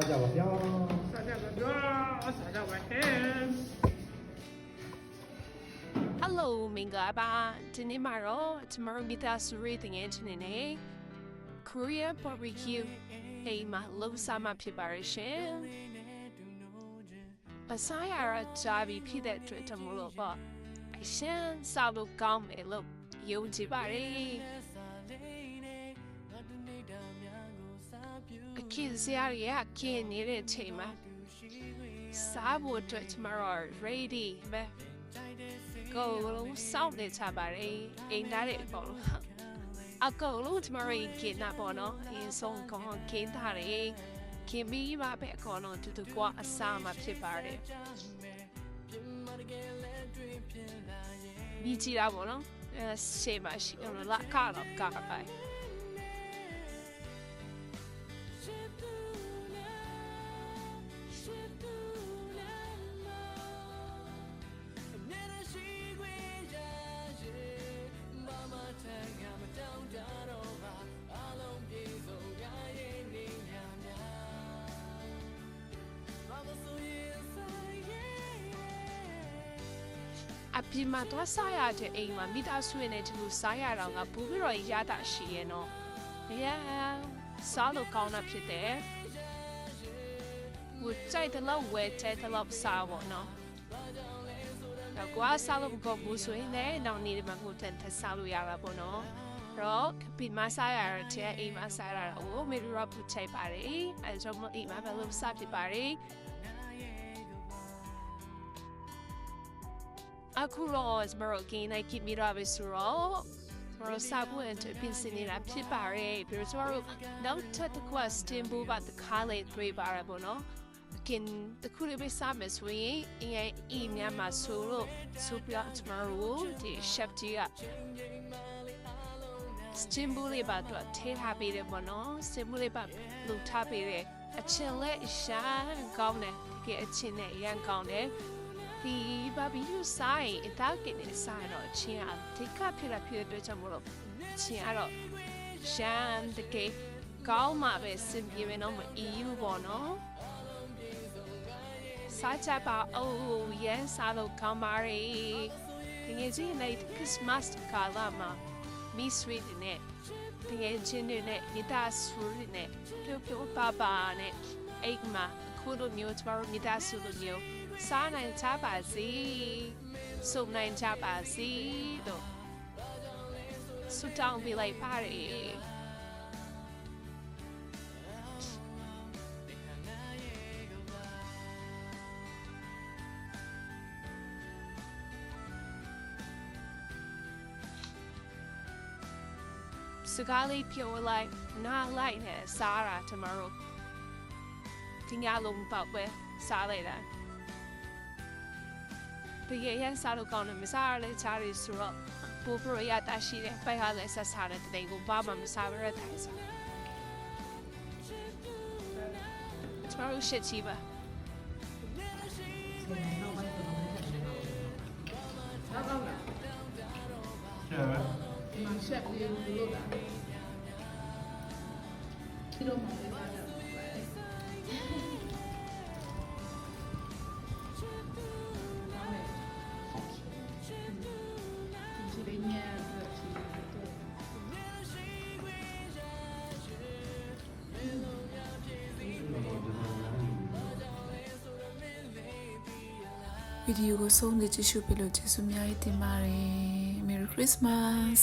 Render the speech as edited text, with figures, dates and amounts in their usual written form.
စားကြပါဗျာ စားကြပါဗျာစားကြပါဟဲ့ Hello မင်္ဂလာပါဒီနေ့မှာတော့ကျမတို့မိသားစုရေးတင်ငယ်ချင်းနေနဲ့ Korea barbecue အိမ်မှာလှုပ်ရှားမှဖြစ်ပါရဲ့ရှင်ပစားရတာကြားပြီးဖြစ်တဲ့အတွက်တမို့လို့ပေါ့အရှင်စားလို့ကောင်းမယ်လို့ယုံကြည်ပါတယ်အခင်းစရာရခင်းနေတဲ့ချိန်မှာစားဖို့အတွက်ကျမတို့ ready ပဲကိုလုံးစောင့်နေချပါတယ်အိမ်သားတွေအကုန်လုံးအကုန်လုံးကျမတို့ကင်းတာပေါ့နော်အင်းဆုံးကောင်းကင်းသားတွေကင်းပြီးမှပဲအကုန်လုံးတူတူကအစားမှဖြစ်ပါတယ်ဒီကြည့်တာပေါ့နော်ရှေ့မှာရှိအောင်လာကတော့ကားပဲအပြင်မှာတော့စားရတဲ့အိမ်မှာမိသားစုနဲ့ဒီလိုစားရတော့ကပူပြီးတော့ရတာရှိရဲ့နော်။စားလို့ကောင်းတာဖြစ်တယ်။ဝကြိုက်တဲ့လောက်ဝယ်ကြိုက်တဲ့လောက်စားဖို့နော်။တော့ကွာစားလို့ကောင်းဘူးဆိုရင်လည်းနောက်နေ့မှာကိုတန်ထစားလို့ရတာပေါ့နော်။တော့ပြင်မှာစားရတဲ့အိမ်မှာစားရတာကိုမေရီရောပူချိုက်ပါတယ်။အဲကြောင့်အိမ်မှာပဲလို့စားဖြစ်ပါတယ်။အခုတော့စမရောကင်းနိုင်ကိမီရာပဲဆိုတော့မရောစားဖို့အတွက်ပြင်ဆင်နေတာဖြစ်ပါတယ်ပြီးတော့နောက်ထပ်တစ်ခုစတင်ဖို့ပါတခါလေးတွေ့ပါရပါတော့ကင်းတခုလေးပဲစားမယ်ဆိုရင်အင်းအီမြမှာဆိုလို့ဆိုပြစမရောဒီ chef ကြီးကစတင်ဖို့လေးပါတော့ထဲထားပေးတယ်ပေါ့နော်စတင်ဖို့လေးပါလူထားပေးတယ်အချင်းလက်ရှာကောင်းတယ်တကယ်အချင်းနဲ့ရန်ကောင်းတယ်ဒီဘာဘီယူဆိုင်အတောက်ကနေဆိုင်တော့ချင်းအတိတ်ကဖြစ်လာဖြစ်တဲ့ကြောင့်မလို့ချင်းကတော့ရှမ်းတကယ်ကောင်းမှပဲစင်ပြေမယ်နော်မအီယူပေါ့နော်စားချပါအိုးရန်စားလို့ကောင်းပါရီဒီငယ်ချင်းနဲ့ခရစ်မတ်ကာလာမှာမီဆွေးတဲ့ဒီငယ်ချင်းတွေနဲ့မိသားစုတွေနဲ့ပြပပါပါနဲ့အိမ်မှာခုလိုမျိုးကျမတို့မိသားစုလိုမျိုးစားနိုင်ကြပါစေစုံနိုင်ကြပါစေတော့ဆုတောင်းပေးလိုက်ပါတယ်စကားလေးပြောလိုက်နားလိုက်နဲ့စားတာကျမတို့ဒီညလုံးပေါ့ပဲစားလိုက်တာဘယ်ရန်စားလို့ကောင်းတယ်မစားရလဲချားရီဆိုတော့ပူပရရတာရှိတယ်ပိုက်ဟာလဲဆက်စားတဲ့တဲ့ကိုဘာမှမစားရတဲ့တိုင်းစားကျမတို့ရှစ်ချီပါစားကောင်းလား ကျဲပဲ ဒီမှာ chef လေးလို့တာဒီလိုမှလည်းစားကြဗီဒီယိုကိုဆုံးဖြတ်ကြည့်ရှုပေးလို့ကျေးဇူးများတင်ပါတယ် Merry Christmas